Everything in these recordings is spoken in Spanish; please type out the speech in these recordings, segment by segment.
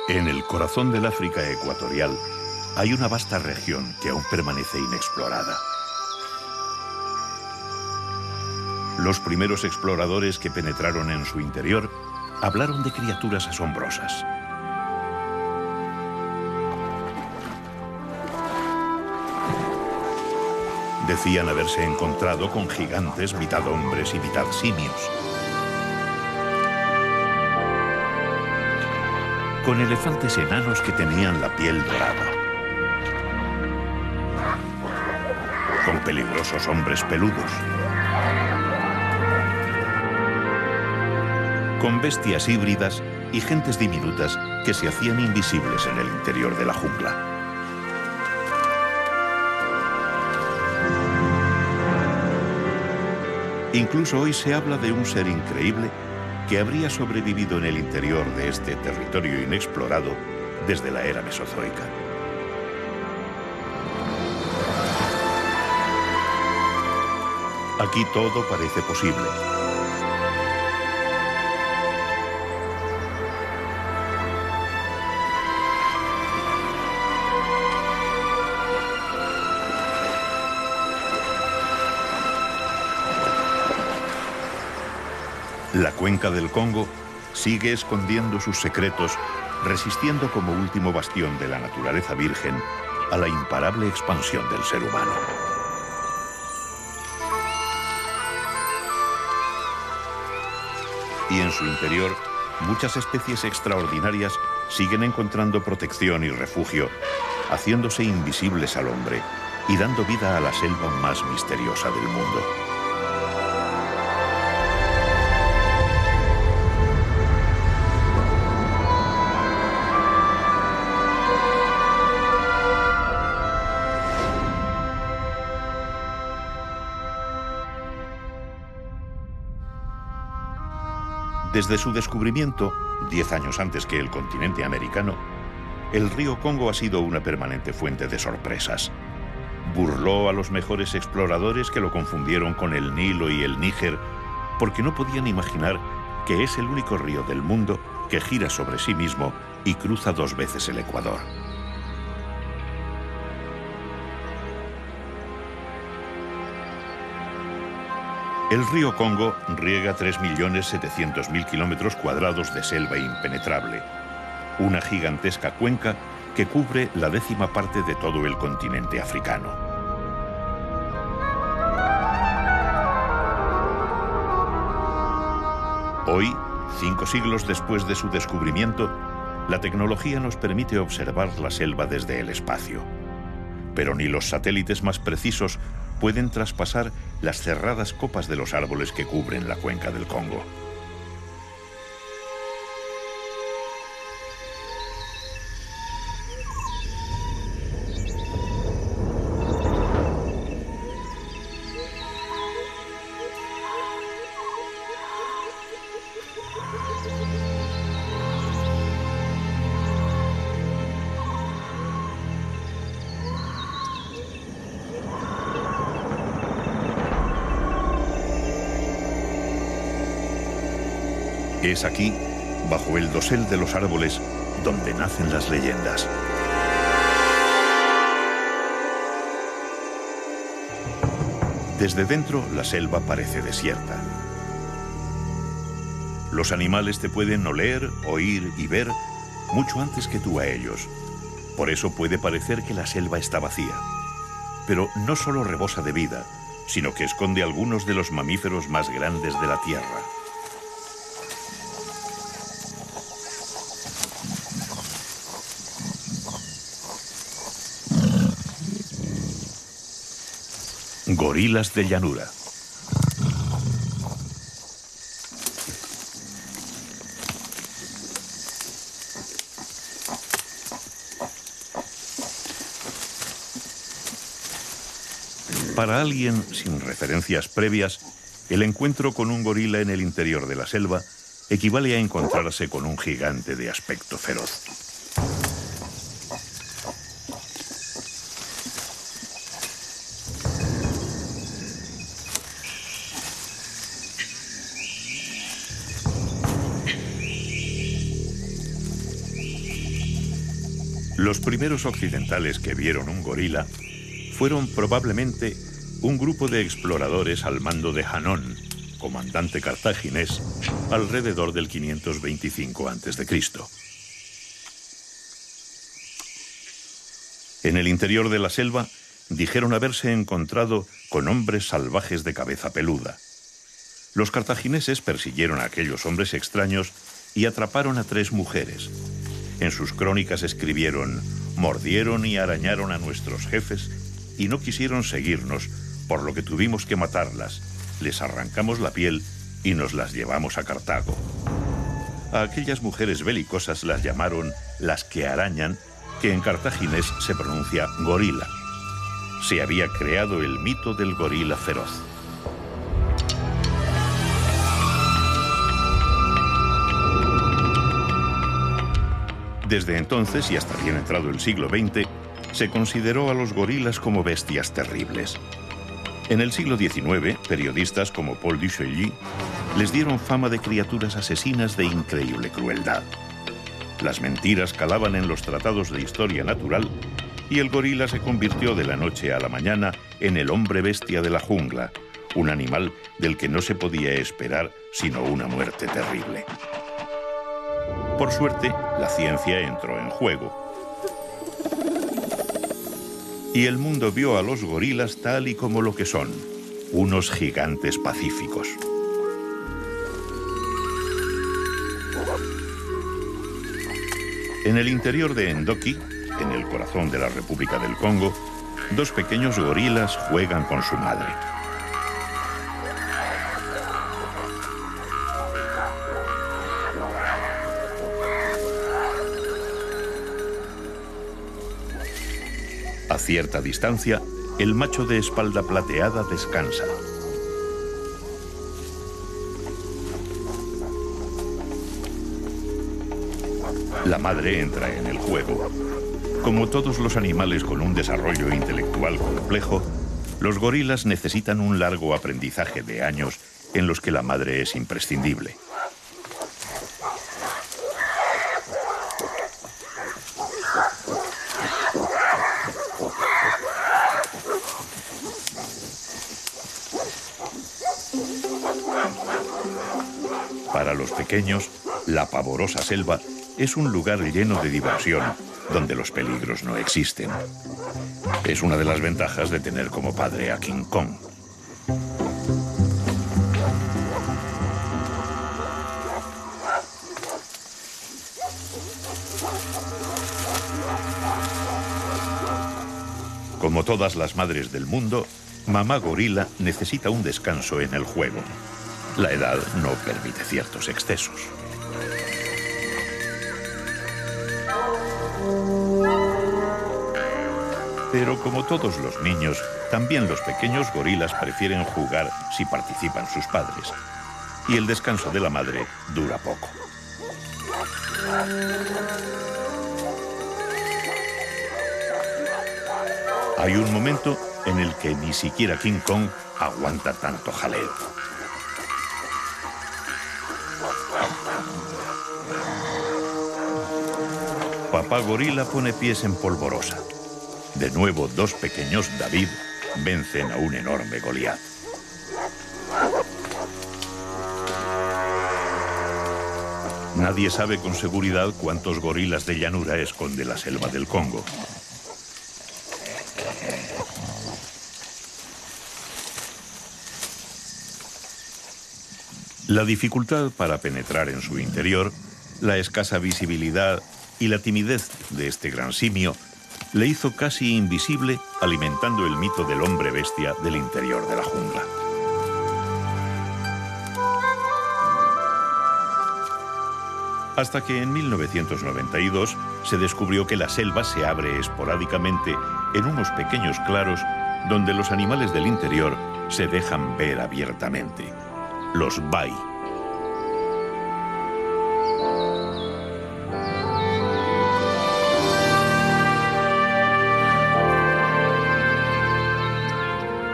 En el corazón del África ecuatorial hay una vasta región que aún permanece inexplorada. Los primeros exploradores que penetraron en su interior hablaron de criaturas asombrosas. Decían haberse encontrado con gigantes mitad hombres y mitad simios, con elefantes enanos que tenían la piel dorada, con peligrosos hombres peludos, con bestias híbridas y gentes diminutas que se hacían invisibles en el interior de la jungla. Incluso hoy se habla de un ser increíble que habría sobrevivido en el interior de este territorio inexplorado desde la era mesozoica. Aquí todo parece posible. La cuenca del Congo sigue escondiendo sus secretos, resistiendo como último bastión de la naturaleza virgen a la imparable expansión del ser humano. Y en su interior, muchas especies extraordinarias siguen encontrando protección y refugio, haciéndose invisibles al hombre y dando vida a la selva más misteriosa del mundo. Desde su descubrimiento, 10 años antes que el continente americano, el río Congo ha sido una permanente fuente de sorpresas. Burló a los mejores exploradores que lo confundieron con el Nilo y el Níger, porque no podían imaginar que es el único río del mundo que gira sobre sí mismo y cruza 2 veces el Ecuador. El río Congo riega 3.700.000 kilómetros cuadrados de selva impenetrable, una gigantesca cuenca que cubre la 10ª parte de todo el continente africano. Hoy, 5 siglos después de su descubrimiento, la tecnología nos permite observar la selva desde el espacio. Pero ni los satélites más precisos pueden traspasar las cerradas copas de los árboles que cubren la cuenca del Congo. Es aquí, bajo el dosel de los árboles, donde nacen las leyendas. Desde dentro, la selva parece desierta. Los animales te pueden oler, oír y ver mucho antes que tú a ellos. Por eso puede parecer que la selva está vacía. Pero no solo rebosa de vida, sino que esconde algunos de los mamíferos más grandes de la Tierra. Gorilas de llanura. Para alguien sin referencias previas, el encuentro con un gorila en el interior de la selva equivale a encontrarse con un gigante de aspecto feroz. Los primeros occidentales que vieron un gorila fueron probablemente un grupo de exploradores al mando de Hanón, comandante cartaginés, alrededor del 525 a.C. En el interior de la selva dijeron haberse encontrado con hombres salvajes de cabeza peluda. Los cartagineses persiguieron a aquellos hombres extraños y atraparon a 3 mujeres. En sus crónicas escribieron: mordieron y arañaron a nuestros jefes y no quisieron seguirnos, por lo que tuvimos que matarlas. Les arrancamos la piel y nos las llevamos a Cartago. A aquellas mujeres belicosas las llamaron las que arañan, que en cartaginés se pronuncia gorila. Se había creado el mito del gorila feroz. Desde entonces y hasta bien entrado el siglo XX, se consideró a los gorilas como bestias terribles. En el siglo XIX, periodistas como Paul Duchailly les dieron fama de criaturas asesinas de increíble crueldad. Las mentiras calaban en los tratados de historia natural y el gorila se convirtió de la noche a la mañana en el hombre bestia de la jungla, un animal del que no se podía esperar sino una muerte terrible. Por suerte, la ciencia entró en juego y el mundo vio a los gorilas tal y como lo que son, unos gigantes pacíficos. En el interior de Ndoki, en el corazón de la República del Congo, 2 pequeños gorilas juegan con su madre. A cierta distancia, el macho de espalda plateada descansa. La madre entra en el juego. Como todos los animales con un desarrollo intelectual complejo, los gorilas necesitan un largo aprendizaje de años en los que la madre es imprescindible. Para los pequeños, la pavorosa selva es un lugar lleno de diversión, donde los peligros no existen. Es una de las ventajas de tener como padre a King Kong. Como todas las madres del mundo, mamá gorila necesita un descanso en el juego. La edad no permite ciertos excesos. Pero como todos los niños, también los pequeños gorilas prefieren jugar si participan sus padres. Y el descanso de la madre dura poco. Hay un momento en el que ni siquiera King Kong aguanta tanto jaleo. Papá gorila pone pies en polvorosa. De nuevo, 2 pequeños David vencen a un enorme Goliat. Nadie sabe con seguridad cuántos gorilas de llanura esconde la selva del Congo. La dificultad para penetrar en su interior, la escasa visibilidad y la timidez de este gran simio le hizo casi invisible, alimentando el mito del hombre bestia del interior de la jungla. Hasta que en 1992 se descubrió que la selva se abre esporádicamente en unos pequeños claros donde los animales del interior se dejan ver abiertamente. Los bai.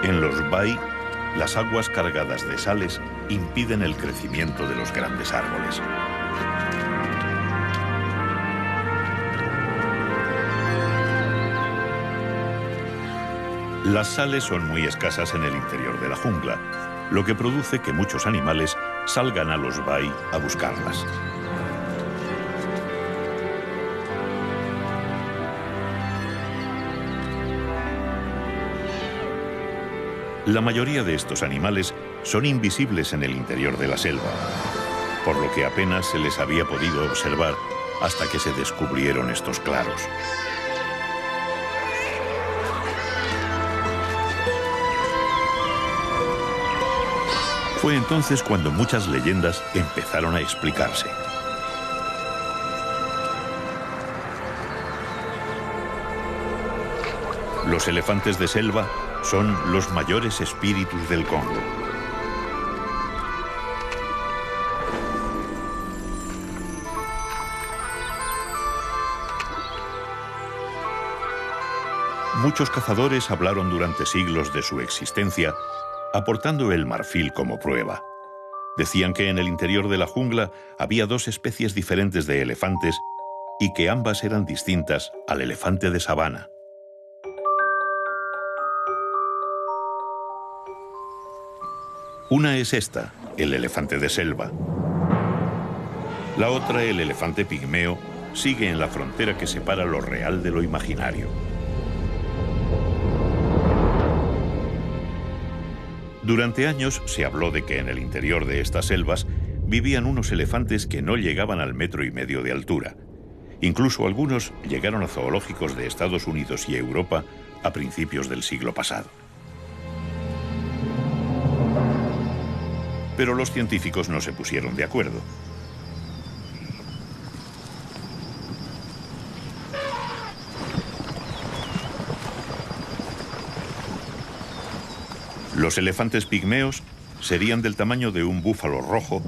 En los bai, las aguas cargadas de sales impiden el crecimiento de los grandes árboles. Las sales son muy escasas en el interior de la jungla, lo que produce que muchos animales salgan a los bai a buscarlas. La mayoría de estos animales son invisibles en el interior de la selva, por lo que apenas se les había podido observar hasta que se descubrieron estos claros. Fue entonces cuando muchas leyendas empezaron a explicarse. Los elefantes de selva son los mayores espíritus del Congo. Muchos cazadores hablaron durante siglos de su existencia, aportando el marfil como prueba. Decían que en el interior de la jungla había dos especies diferentes de elefantes y que ambas eran distintas al elefante de sabana. Una es esta, el elefante de selva. La otra, el elefante pigmeo, sigue en la frontera que separa lo real de lo imaginario. Durante años se habló de que en el interior de estas selvas vivían unos elefantes que no llegaban al 1,5 metros de altura. Incluso algunos llegaron a zoológicos de Estados Unidos y Europa a principios del siglo pasado. Pero los científicos no se pusieron de acuerdo. Los elefantes pigmeos serían del tamaño de un búfalo rojo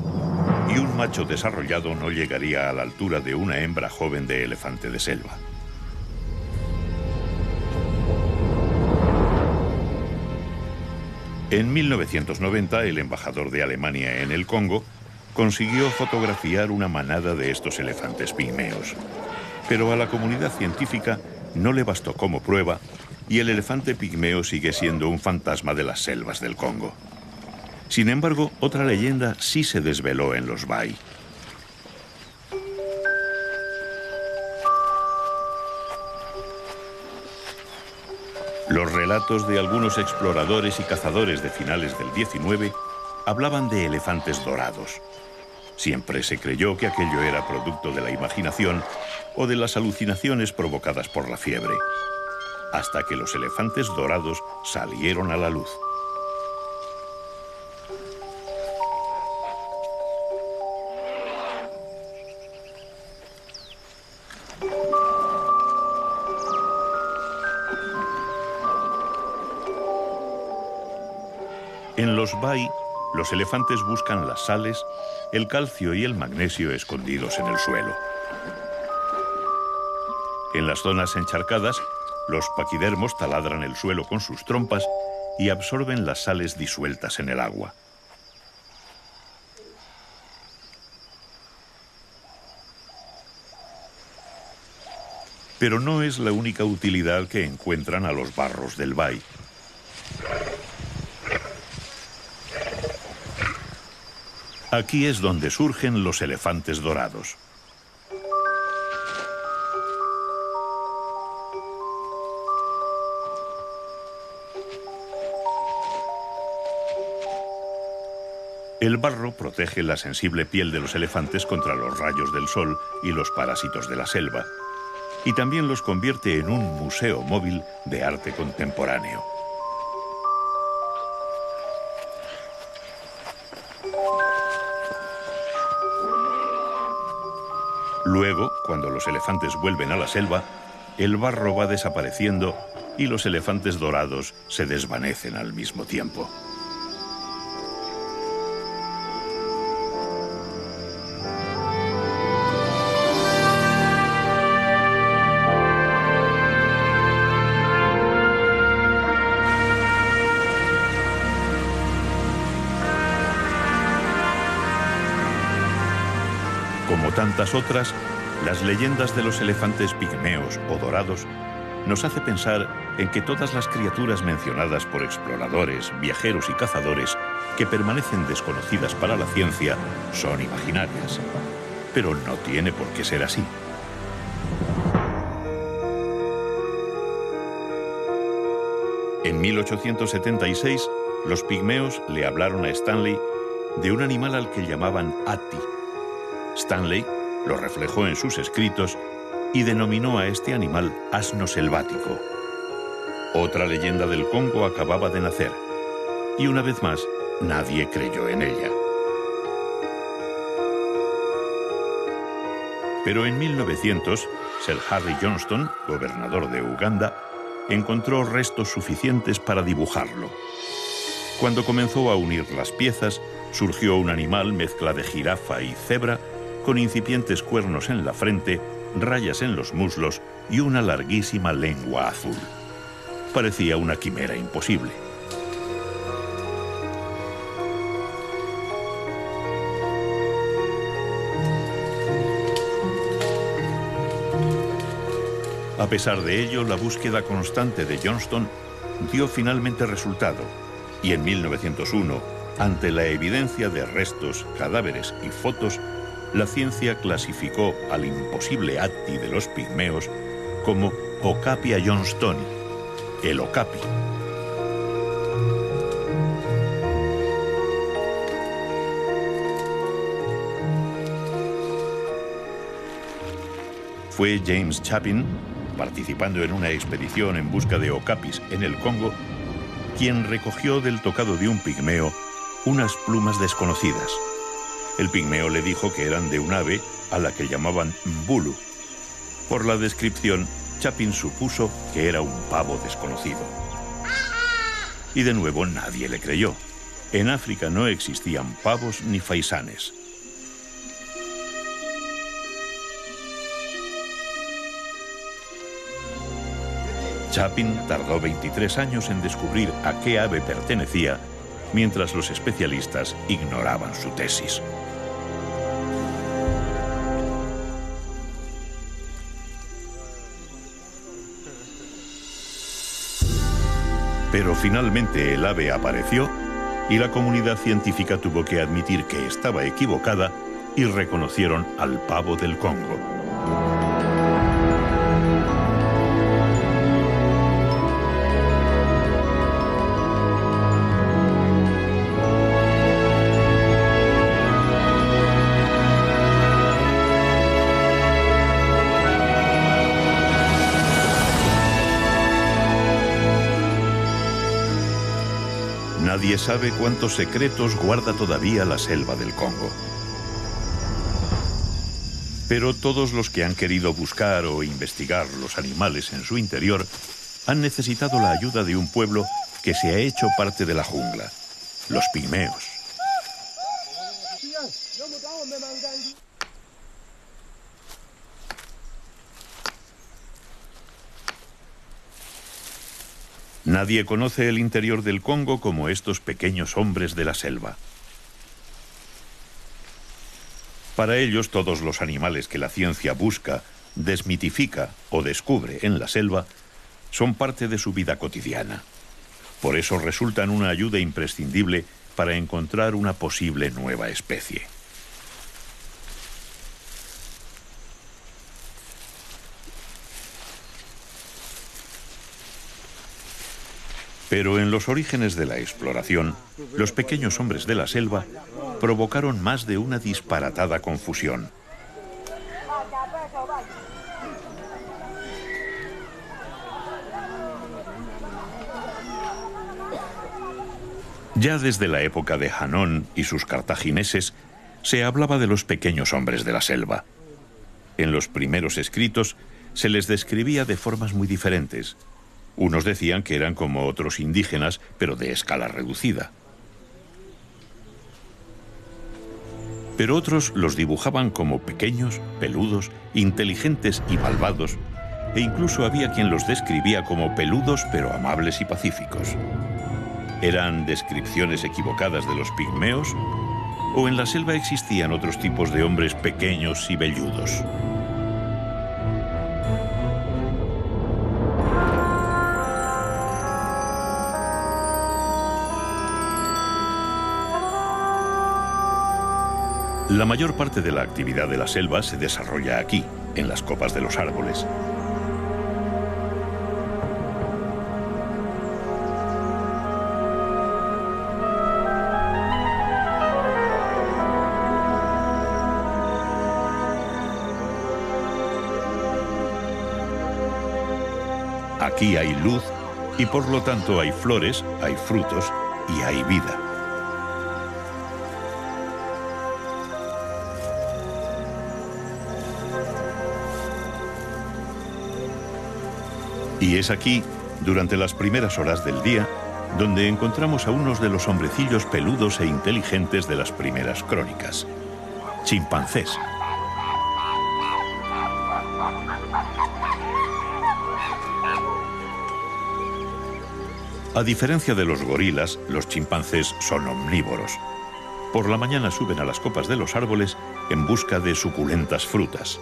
y un macho desarrollado no llegaría a la altura de una hembra joven de elefante de selva. En 1990, el embajador de Alemania en el Congo consiguió fotografiar una manada de estos elefantes pigmeos. Pero a la comunidad científica no le bastó como prueba y el elefante pigmeo sigue siendo un fantasma de las selvas del Congo. Sin embargo, otra leyenda sí se desveló en los bai. Los relatos de algunos exploradores y cazadores de finales del 19 hablaban de elefantes dorados. Siempre se creyó que aquello era producto de la imaginación o de las alucinaciones provocadas por la fiebre, hasta que los elefantes dorados salieron a la luz. En los bai, los elefantes buscan las sales, el calcio y el magnesio escondidos en el suelo. En las zonas encharcadas, los paquidermos taladran el suelo con sus trompas y absorben las sales disueltas en el agua. Pero no es la única utilidad que encuentran a los barros del bai. Aquí es donde surgen los elefantes dorados. El barro protege la sensible piel de los elefantes contra los rayos del sol y los parásitos de la selva, y también los convierte en un museo móvil de arte contemporáneo. Luego, cuando los elefantes vuelven a la selva, el barro va desapareciendo y los elefantes dorados se desvanecen al mismo tiempo. Como tantas otras, las leyendas de los elefantes pigmeos o dorados nos hace pensar en que todas las criaturas mencionadas por exploradores, viajeros y cazadores que permanecen desconocidas para la ciencia son imaginarias. Pero no tiene por qué ser así. En 1876, los pigmeos le hablaron a Stanley de un animal al que llamaban Atti. Stanley lo reflejó en sus escritos y denominó a este animal asno selvático. Otra leyenda del Congo acababa de nacer, y una vez más, nadie creyó en ella. Pero en 1900, Sir Harry Johnston, gobernador de Uganda, encontró restos suficientes para dibujarlo. Cuando comenzó a unir las piezas, surgió un animal mezcla de jirafa y cebra, con incipientes cuernos en la frente, rayas en los muslos y una larguísima lengua azul. Parecía una quimera imposible. A pesar de ello, la búsqueda constante de Johnston dio finalmente resultado, y en 1901, ante la evidencia de restos, cadáveres y fotos, la ciencia clasificó al imposible Atti de los pigmeos como Okapia johnstoni, el okapi. Fue James Chapin, participando en una expedición en busca de okapis en el Congo, quien recogió del tocado de un pigmeo unas plumas desconocidas. El pigmeo le dijo que eran de un ave a la que llamaban mbulu. Por la descripción, Chapin supuso que era un pavo desconocido. Y de nuevo nadie le creyó. En África no existían pavos ni faisanes. Chapin tardó 23 años en descubrir a qué ave pertenecía, mientras los especialistas ignoraban su tesis. Pero finalmente el ave apareció y la comunidad científica tuvo que admitir que estaba equivocada y reconocieron al pavo del Congo. Nadie sabe cuántos secretos guarda todavía la selva del Congo. Pero todos los que han querido buscar o investigar los animales en su interior han necesitado la ayuda de un pueblo que se ha hecho parte de la jungla, los pigmeos. Nadie conoce el interior del Congo como estos pequeños hombres de la selva. Para ellos, todos los animales que la ciencia busca, desmitifica o descubre en la selva son parte de su vida cotidiana. Por eso resultan una ayuda imprescindible para encontrar una posible nueva especie. Pero en los orígenes de la exploración, los pequeños hombres de la selva provocaron más de una disparatada confusión. Ya desde la época de Hanón y sus cartagineses, se hablaba de los pequeños hombres de la selva. En los primeros escritos se les describía de formas muy diferentes. Unos decían que eran como otros indígenas, pero de escala reducida. Pero otros los dibujaban como pequeños, peludos, inteligentes y malvados, e incluso había quien los describía como peludos pero amables y pacíficos. ¿Eran descripciones equivocadas de los pigmeos? ¿O en la selva existían otros tipos de hombres pequeños y velludos? La mayor parte de la actividad de la selva se desarrolla aquí, en las copas de los árboles. Aquí hay luz y por lo tanto hay flores, hay frutos y hay vida. Y es aquí, durante las primeras horas del día, donde encontramos a unos de los hombrecillos peludos e inteligentes de las primeras crónicas: chimpancés. A diferencia de los gorilas, los chimpancés son omnívoros. Por la mañana suben a las copas de los árboles en busca de suculentas frutas.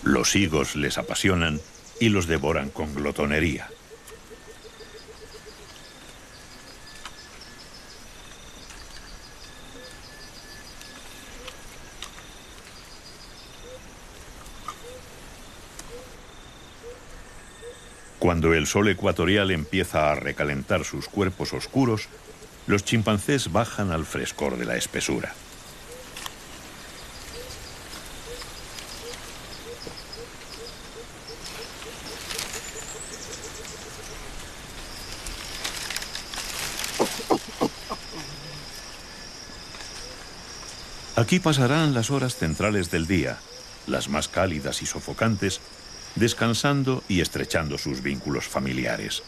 Los higos les apasionan y los devoran con glotonería. Cuando el sol ecuatorial empieza a recalentar sus cuerpos oscuros, los chimpancés bajan al frescor de la espesura. Aquí pasarán las horas centrales del día, las más cálidas y sofocantes, descansando y estrechando sus vínculos familiares.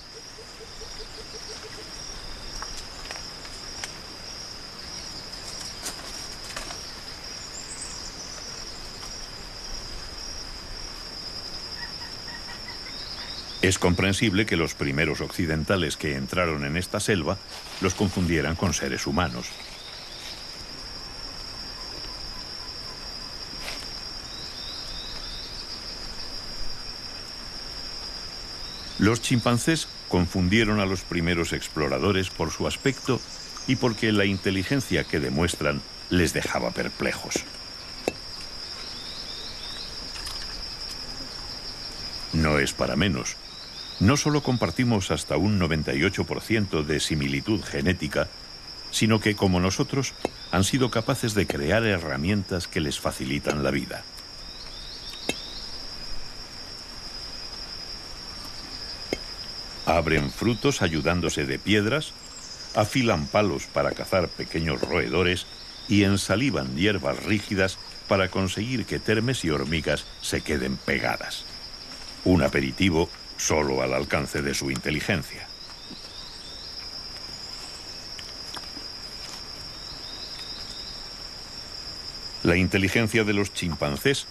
Es comprensible que los primeros occidentales que entraron en esta selva los confundieran con seres humanos. Los chimpancés confundieron a los primeros exploradores por su aspecto y porque la inteligencia que demuestran les dejaba perplejos. No es para menos. No solo compartimos hasta un 98% de similitud genética, sino que, como nosotros, han sido capaces de crear herramientas que les facilitan la vida. Abren frutos ayudándose de piedras, afilan palos para cazar pequeños roedores y ensalivan hierbas rígidas para conseguir que termes y hormigas se queden pegadas. Un aperitivo solo al alcance de su inteligencia. La inteligencia de los chimpancés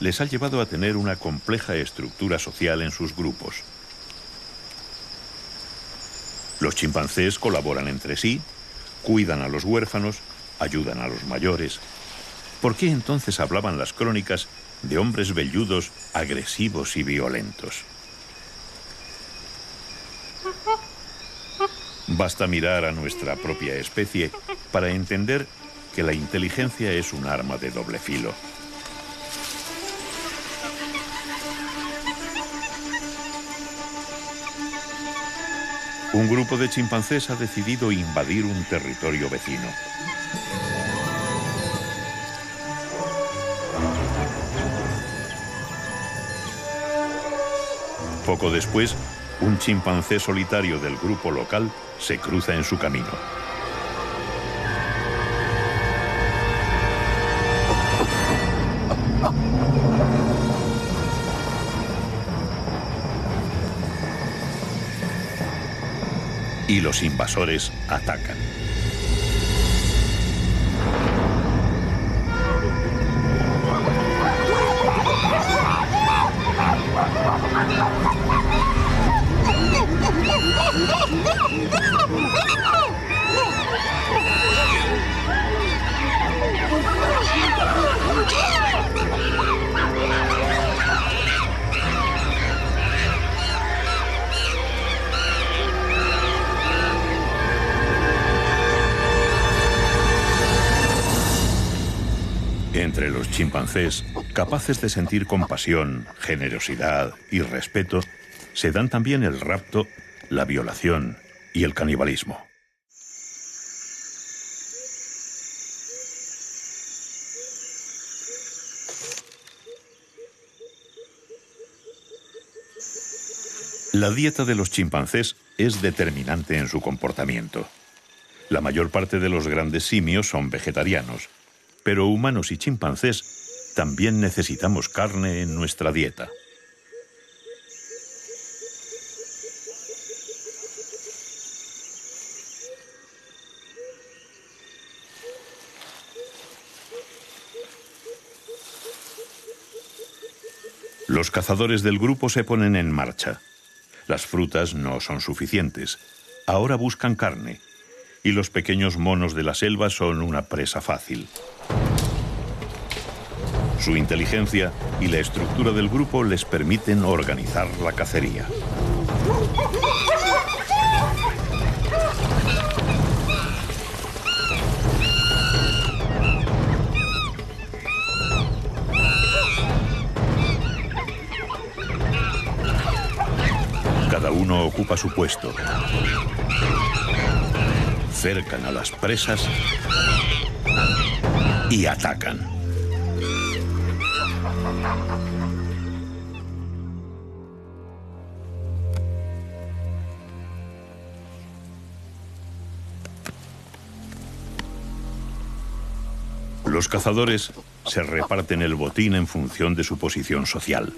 les ha llevado a tener una compleja estructura social en sus grupos. Los chimpancés colaboran entre sí, cuidan a los huérfanos, ayudan a los mayores. ¿Por qué entonces hablaban las crónicas de hombres velludos, agresivos y violentos? Basta mirar a nuestra propia especie para entender que la inteligencia es un arma de doble filo. Un grupo de chimpancés ha decidido invadir un territorio vecino. Poco después, un chimpancé solitario del grupo local se cruza en su camino. Y los invasores atacan. Entre los chimpancés, capaces de sentir compasión, generosidad y respeto, se dan también el rapto, la violación y el canibalismo. La dieta de los chimpancés es determinante en su comportamiento. La mayor parte de los grandes simios son vegetarianos, pero humanos y chimpancés también necesitamos carne en nuestra dieta. Los cazadores del grupo se ponen en marcha. Las frutas no son suficientes. Ahora buscan carne. Y los pequeños monos de la selva son una presa fácil. Su inteligencia y la estructura del grupo les permiten organizar la cacería. Cada uno ocupa su puesto. Cercan a las presas y atacan. Los cazadores se reparten el botín en función de su posición social.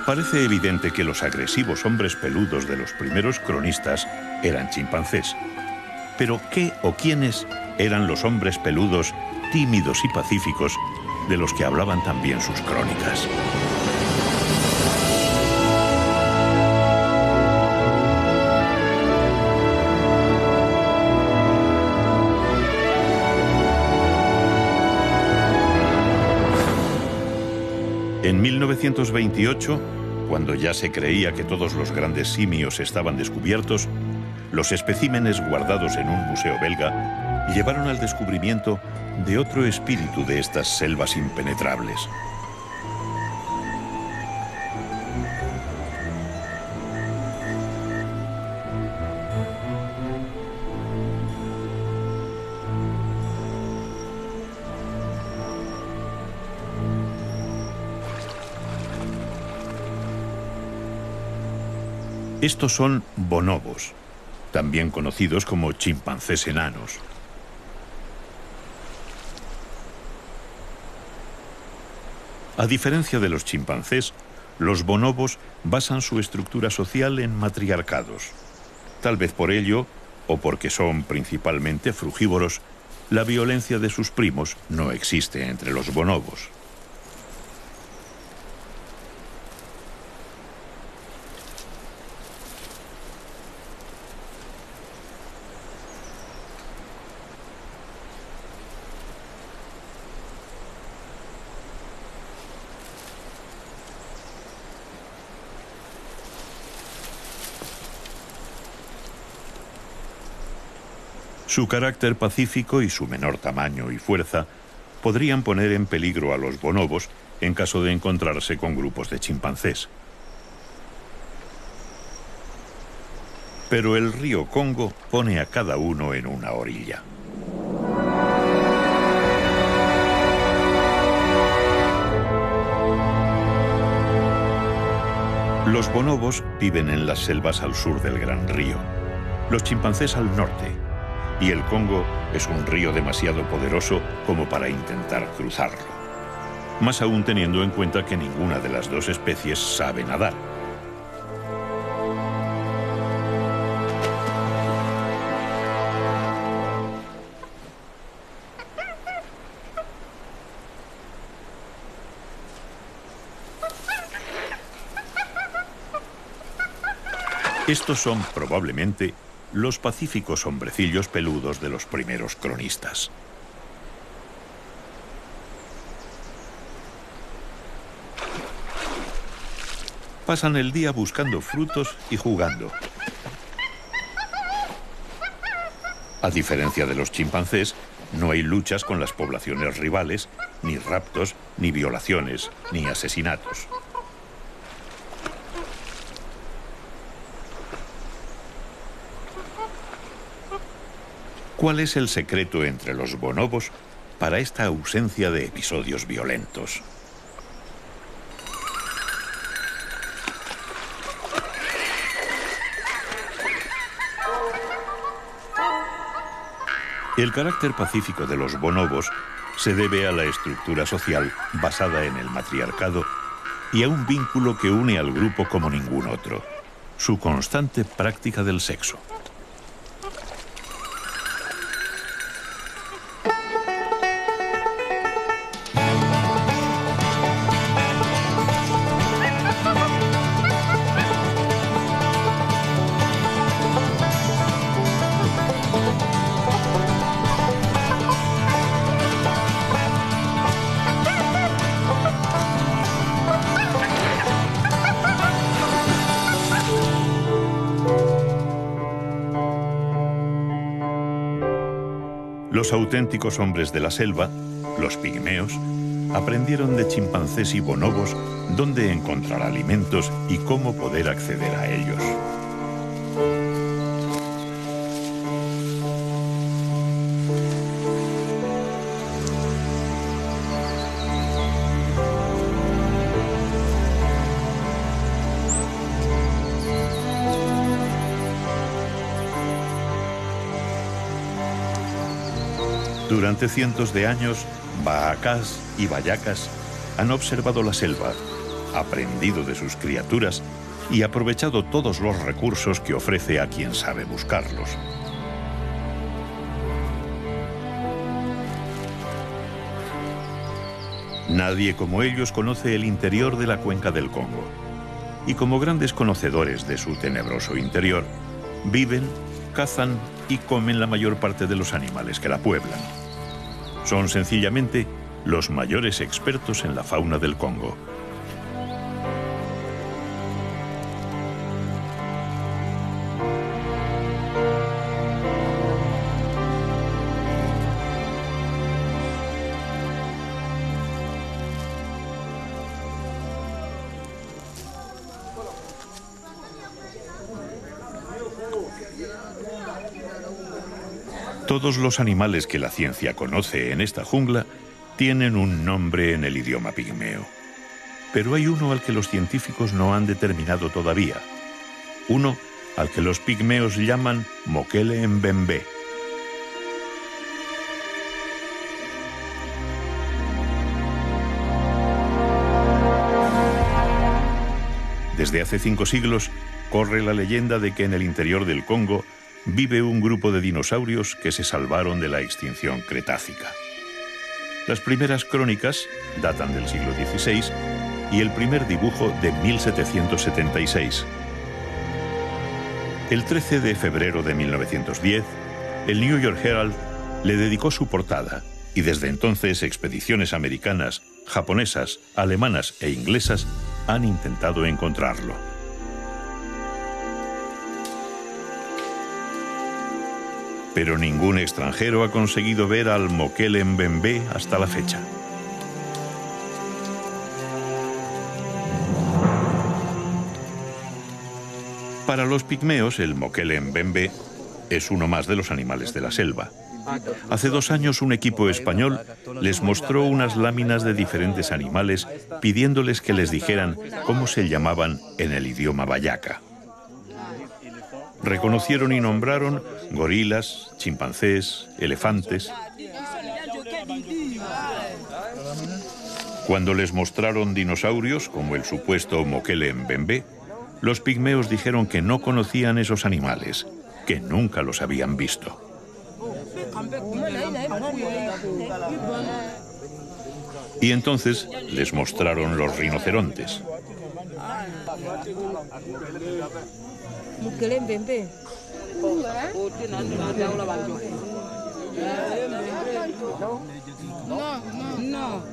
Parece evidente que los agresivos hombres peludos de los primeros cronistas eran chimpancés. Pero ¿qué o quiénes eran los hombres peludos, tímidos y pacíficos de los que hablaban también sus crónicas? En 1928, cuando ya se creía que todos los grandes simios estaban descubiertos, los especímenes guardados en un museo belga llevaron al descubrimiento de otro espíritu de estas selvas impenetrables. Estos son bonobos, también conocidos como chimpancés enanos. A diferencia de los chimpancés, los bonobos basan su estructura social en matriarcados. Tal vez por ello, o porque son principalmente frugívoros, la violencia de sus primos no existe entre los bonobos. Su carácter pacífico y su menor tamaño y fuerza podrían poner en peligro a los bonobos en caso de encontrarse con grupos de chimpancés. Pero el río Congo pone a cada uno en una orilla. Los bonobos viven en las selvas al sur del Gran Río, los chimpancés al norte, y el Congo es un río demasiado poderoso como para intentar cruzarlo. Más aún teniendo en cuenta que ninguna de las dos especies sabe nadar. Estos son probablemente los pacíficos hombrecillos peludos de los primeros cronistas. Pasan el día buscando frutos y jugando. A diferencia de los chimpancés, no hay luchas con las poblaciones rivales, ni raptos, ni violaciones, ni asesinatos. ¿Cuál es el secreto entre los bonobos para esta ausencia de episodios violentos? El carácter pacífico de los bonobos se debe a la estructura social basada en el matriarcado y a un vínculo que une al grupo como ningún otro, su constante práctica del sexo. Los auténticos hombres de la selva, los pigmeos, aprendieron de chimpancés y bonobos dónde encontrar alimentos y cómo poder acceder a ellos. Durante cientos de años, baacás y bayacas han observado la selva, aprendido de sus criaturas y aprovechado todos los recursos que ofrece a quien sabe buscarlos. Nadie como ellos conoce el interior de la cuenca del Congo. Y como grandes conocedores de su tenebroso interior, viven, cazan y comen la mayor parte de los animales que la pueblan. Son sencillamente los mayores expertos en la fauna del Congo. Todos los animales que la ciencia conoce en esta jungla tienen un nombre en el idioma pigmeo. Pero hay uno al que los científicos no han determinado todavía. Uno al que los pigmeos llaman Mokele Mbembe. Desde hace 5 siglos corre la leyenda de que en el interior del Congo vive un grupo de dinosaurios que se salvaron de la extinción cretácica. Las primeras crónicas datan del siglo XVI y el primer dibujo de 1776. El 13 de febrero de 1910, el New York Herald le dedicó su portada y desde entonces expediciones americanas, japonesas, alemanas e inglesas han intentado encontrarlo. Pero ningún extranjero ha conseguido ver al Mokele Mbembe hasta la fecha. Para los pigmeos, el Mokele Mbembe es uno más de los animales de la selva. Hace 2 años un equipo español les mostró unas láminas de diferentes animales pidiéndoles que les dijeran cómo se llamaban en el idioma bayaca. Reconocieron y nombraron gorilas, chimpancés, elefantes. Cuando les mostraron dinosaurios, como el supuesto Mokele Mbembe, los pigmeos dijeron que no conocían esos animales, que nunca los habían visto. Y entonces les mostraron los rinocerontes. No.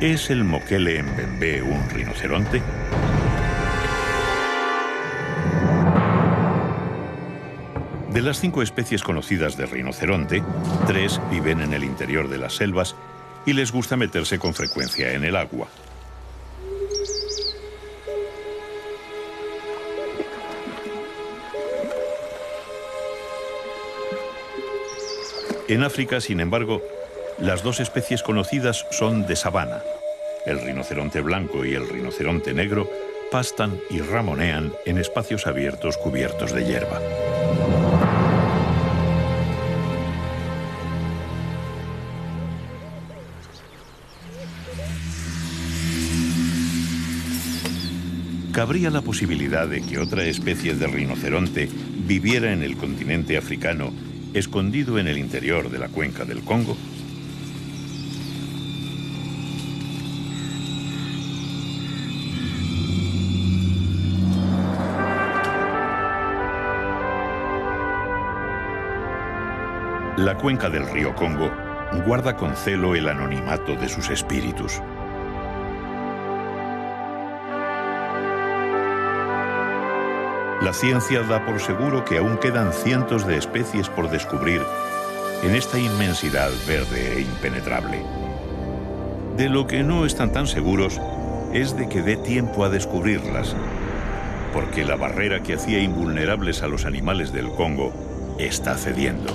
¿Es el Mokele mbembe un rinoceronte? De las 5 especies conocidas de rinoceronte, 3 viven en el interior de las selvas y les gusta meterse con frecuencia en el agua. En África, sin embargo, las 2 especies conocidas son de sabana. El rinoceronte blanco y el rinoceronte negro pastan y ramonean en espacios abiertos cubiertos de hierba. ¿Cabría la posibilidad de que otra especie de rinoceronte viviera en el continente africano, escondido en el interior de la cuenca del Congo? La cuenca del río Congo guarda con celo el anonimato de sus espíritus. La ciencia da por seguro que aún quedan cientos de especies por descubrir en esta inmensidad verde e impenetrable. De lo que no están tan seguros es de que dé tiempo a descubrirlas, porque la barrera que hacía invulnerables a los animales del Congo está cediendo.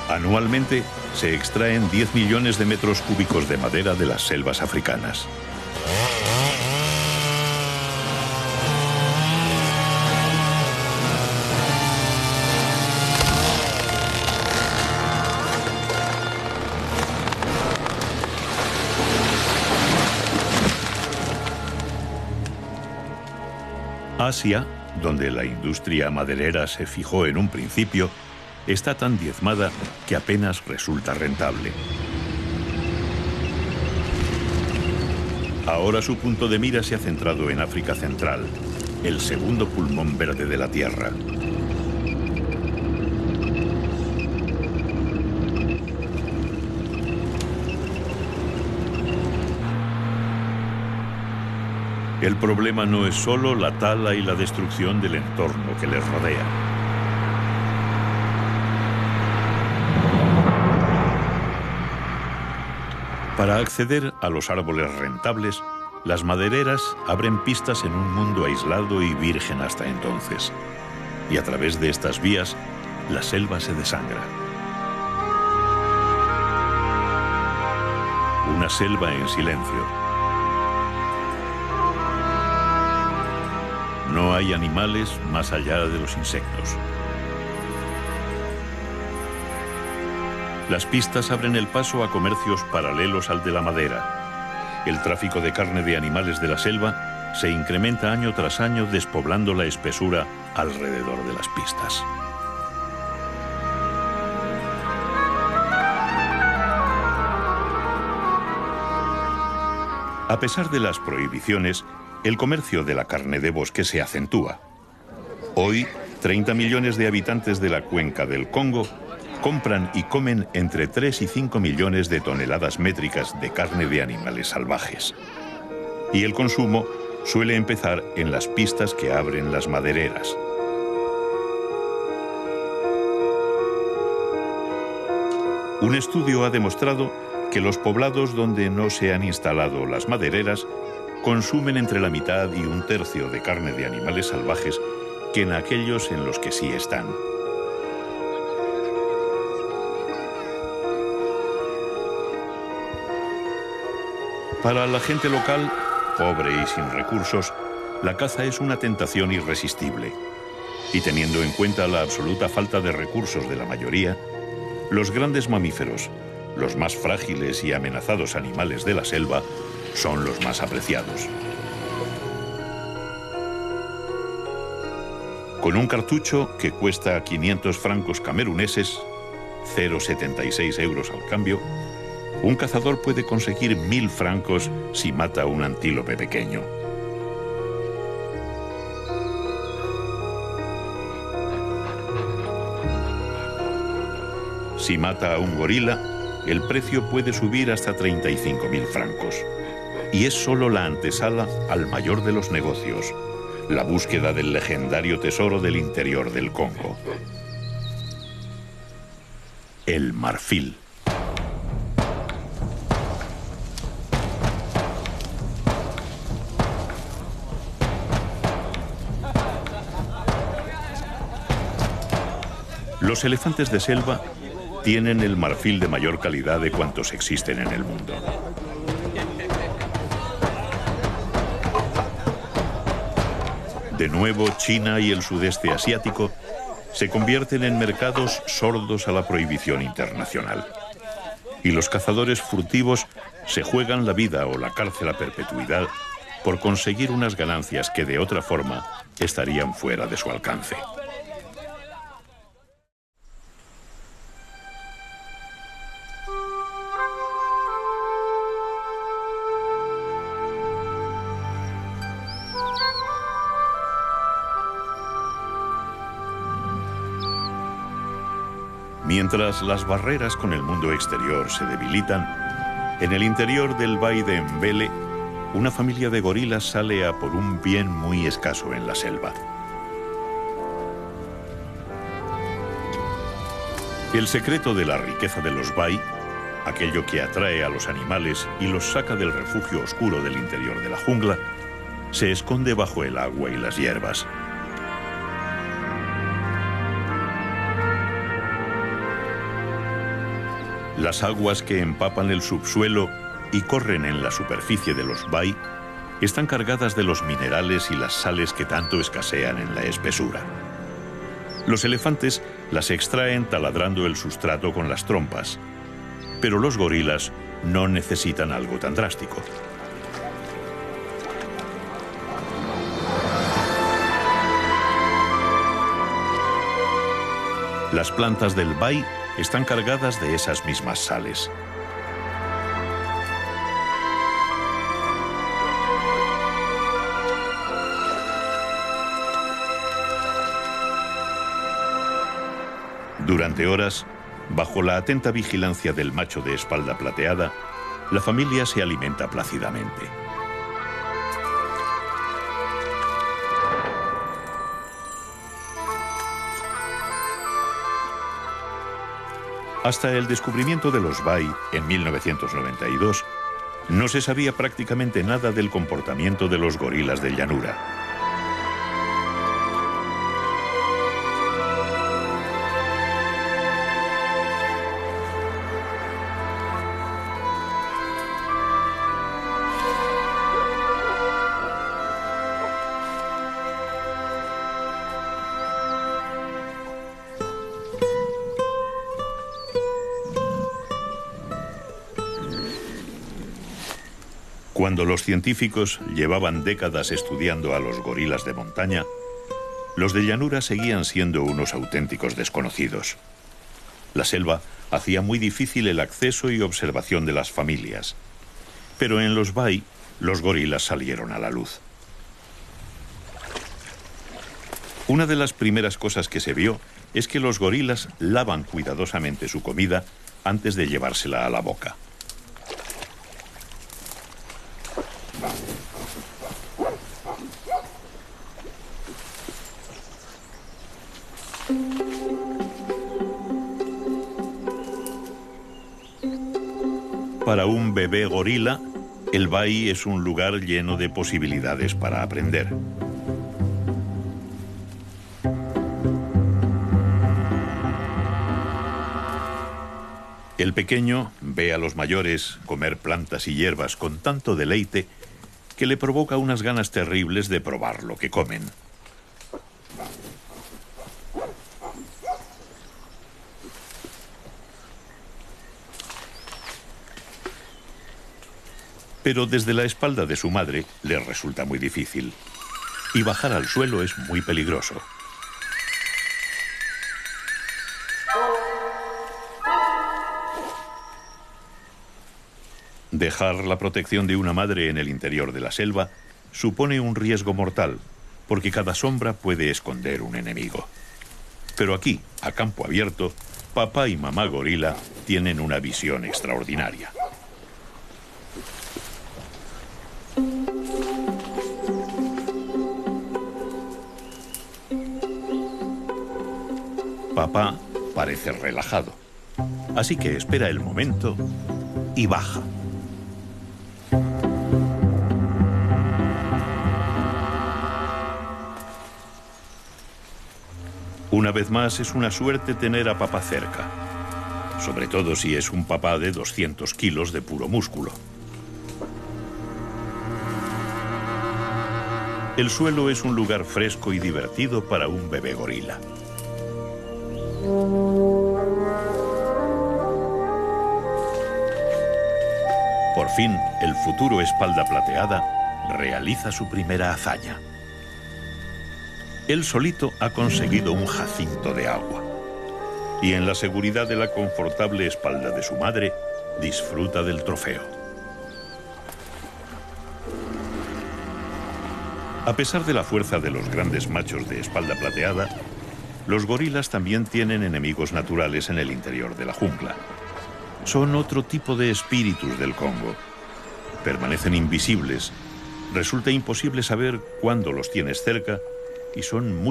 Anualmente se extraen 10 millones de metros cúbicos de madera de las selvas africanas. Asia, donde la industria maderera se fijó en un principio, está tan diezmada que apenas resulta rentable. Ahora su punto de mira se ha centrado en África Central, el segundo pulmón verde de la Tierra. El problema no es solo la tala y la destrucción del entorno que les rodea. Para acceder a los árboles rentables, las madereras abren pistas en un mundo aislado y virgen hasta entonces. Y a través de estas vías, la selva se desangra. Una selva en silencio. No hay animales más allá de los insectos. Las pistas abren el paso a comercios paralelos al de la madera. El tráfico de carne de animales de la selva se incrementa año tras año, despoblando la espesura alrededor de las pistas. A pesar de las prohibiciones, el comercio de la carne de bosque se acentúa. Hoy, 30 millones de habitantes de la cuenca del Congo compran y comen entre 3 y 5 millones de toneladas métricas de carne de animales salvajes. Y el consumo suele empezar en las pistas que abren las madereras. Un estudio ha demostrado que los poblados donde no se han instalado las madereras consumen entre la mitad y un tercio de carne de animales salvajes que en aquellos en los que sí están. Para la gente local, pobre y sin recursos, la caza es una tentación irresistible. Y teniendo en cuenta la absoluta falta de recursos de la mayoría, los grandes mamíferos, los más frágiles y amenazados animales de la selva, son los más apreciados. Con un cartucho que cuesta 500 francos cameruneses, 0,76 euros al cambio, un cazador puede conseguir 1000 francos si mata a un antílope pequeño. Si mata a un gorila, el precio puede subir hasta 35.000 francos. Y es solo la antesala al mayor de los negocios, la búsqueda del legendario tesoro del interior del Congo. El marfil. Los elefantes de selva tienen el marfil de mayor calidad de cuantos existen en el mundo. De nuevo, China y el sudeste asiático se convierten en mercados sordos a la prohibición internacional. Y los cazadores furtivos se juegan la vida o la cárcel a perpetuidad por conseguir unas ganancias que de otra forma estarían fuera de su alcance. Mientras las barreras con el mundo exterior se debilitan, en el interior del Valle de Mbele, una familia de gorilas sale a por un bien muy escaso en la selva. El secreto de la riqueza de los bai, aquello que atrae a los animales y los saca del refugio oscuro del interior de la jungla, se esconde bajo el agua y las hierbas. Las aguas que empapan el subsuelo y corren en la superficie de los bai están cargadas de los minerales y las sales que tanto escasean en la espesura. Los elefantes las extraen taladrando el sustrato con las trompas, pero los gorilas no necesitan algo tan drástico. Las plantas del bai están cargadas de esas mismas sales. Durante horas, bajo la atenta vigilancia del macho de espalda plateada, la familia se alimenta plácidamente. Hasta el descubrimiento de los bai en 1992, no se sabía prácticamente nada del comportamiento de los gorilas de llanura. Cuando los científicos llevaban décadas estudiando a los gorilas de montaña, los de llanura seguían siendo unos auténticos desconocidos. La selva hacía muy difícil el acceso y observación de las familias, pero en los bai los gorilas salieron a la luz. Una de las primeras cosas que se vio es que los gorilas lavan cuidadosamente su comida antes de llevársela a la boca. Para un bebé gorila, el bai es un lugar lleno de posibilidades para aprender. El pequeño ve a los mayores comer plantas y hierbas con tanto deleite que le provoca unas ganas terribles de probar lo que comen. Pero desde la espalda de su madre le resulta muy difícil, y bajar al suelo es muy peligroso. Dejar la protección de una madre en el interior de la selva supone un riesgo mortal, porque cada sombra puede esconder un enemigo. Pero aquí, a campo abierto, papá y mamá gorila tienen una visión extraordinaria. Papá parece relajado, así que espera el momento y baja. Una vez más, es una suerte tener a papá cerca, sobre todo si es un papá de 200 kilos de puro músculo. El suelo es un lugar fresco y divertido para un bebé gorila. Por fin, el futuro espalda plateada realiza su primera hazaña. Él solito ha conseguido un jacinto de agua. Y en la seguridad de la confortable espalda de su madre, disfruta del trofeo. A pesar de la fuerza de los grandes machos de espalda plateada, los gorilas también tienen enemigos naturales en el interior de la jungla. Son otro tipo de espíritus del Congo. Permanecen invisibles, resulta imposible saber cuándo los tienes cerca y son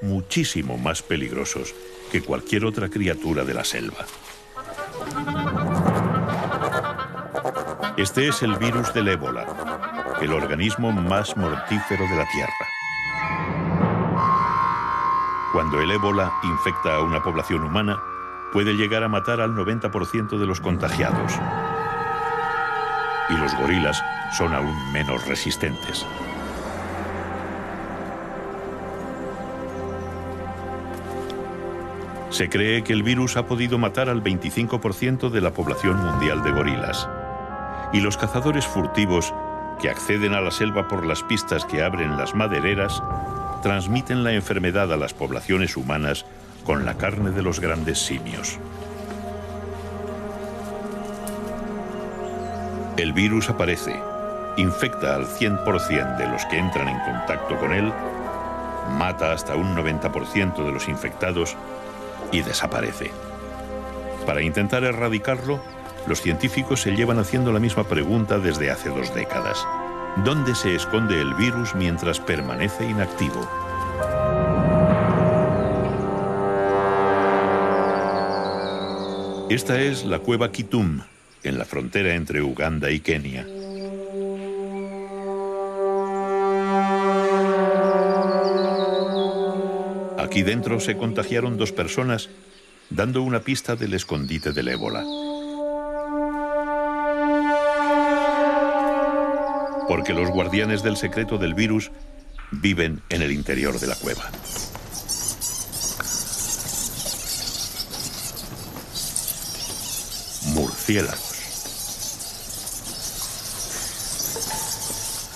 muchísimo más peligrosos que cualquier otra criatura de la selva. Este es el virus del ébola, el organismo más mortífero de la Tierra. Cuando el ébola infecta a una población humana, puede llegar a matar al 90% de los contagiados. Y los gorilas son aún menos resistentes. Se cree que el virus ha podido matar al 25% de la población mundial de gorilas. Y los cazadores furtivos, que acceden a la selva por las pistas que abren las madereras, transmiten la enfermedad a las poblaciones humanas con la carne de los grandes simios. El virus aparece, infecta al 100% de los que entran en contacto con él, mata hasta un 90% de los infectados y desaparece. Para intentar erradicarlo, los científicos se llevan haciendo la misma pregunta desde hace 2 décadas. ¿Dónde se esconde el virus mientras permanece inactivo? Esta es la cueva Kitum, en la frontera entre Uganda y Kenia. Aquí dentro se contagiaron 2 personas, dando una pista del escondite del ébola. Porque los guardianes del secreto del virus viven en el interior de la cueva. Murciélagos.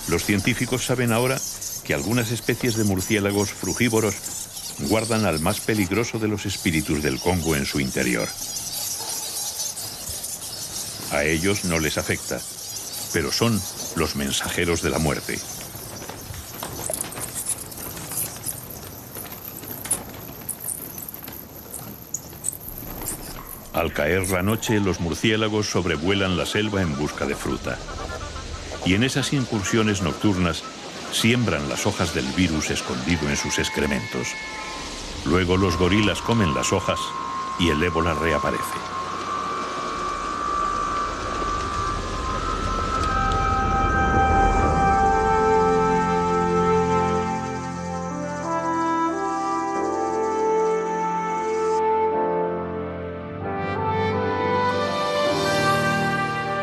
Los científicos saben ahora que algunas especies de murciélagos frugívoros guardan al más peligroso de los espíritus del Congo en su interior. A ellos no les afecta, pero son los mensajeros de la muerte. Al caer la noche, los murciélagos sobrevuelan la selva en busca de fruta. Y en esas incursiones nocturnas siembran las hojas del virus escondido en sus excrementos. Luego los gorilas comen las hojas y el ébola reaparece.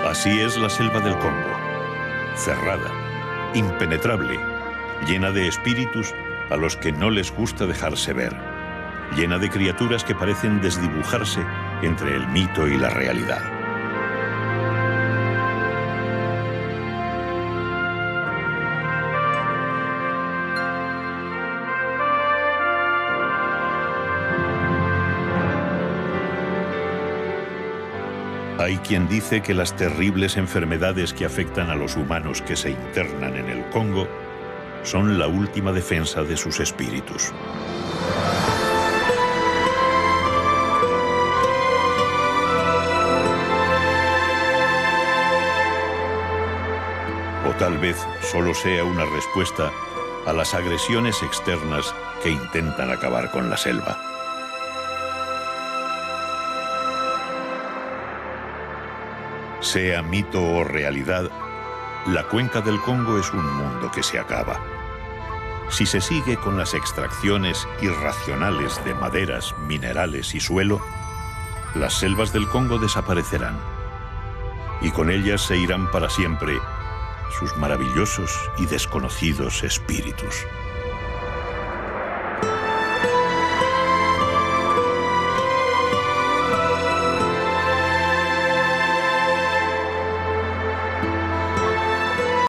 Así es la selva del Congo, cerrada, impenetrable, llena de espíritus a los que no les gusta dejarse ver, llena de criaturas que parecen desdibujarse entre el mito y la realidad. Hay quien dice que las terribles enfermedades que afectan a los humanos que se internan en el Congo son la última defensa de sus espíritus. tal vez solo sea una respuesta a las agresiones externas que intentan acabar con la selva. Sea mito o realidad, la cuenca del Congo es un mundo que se acaba. Si se sigue con las extracciones irracionales de maderas, minerales y suelo, las selvas del Congo desaparecerán. Y con ellas se irán para siempre sus maravillosos y desconocidos espíritus.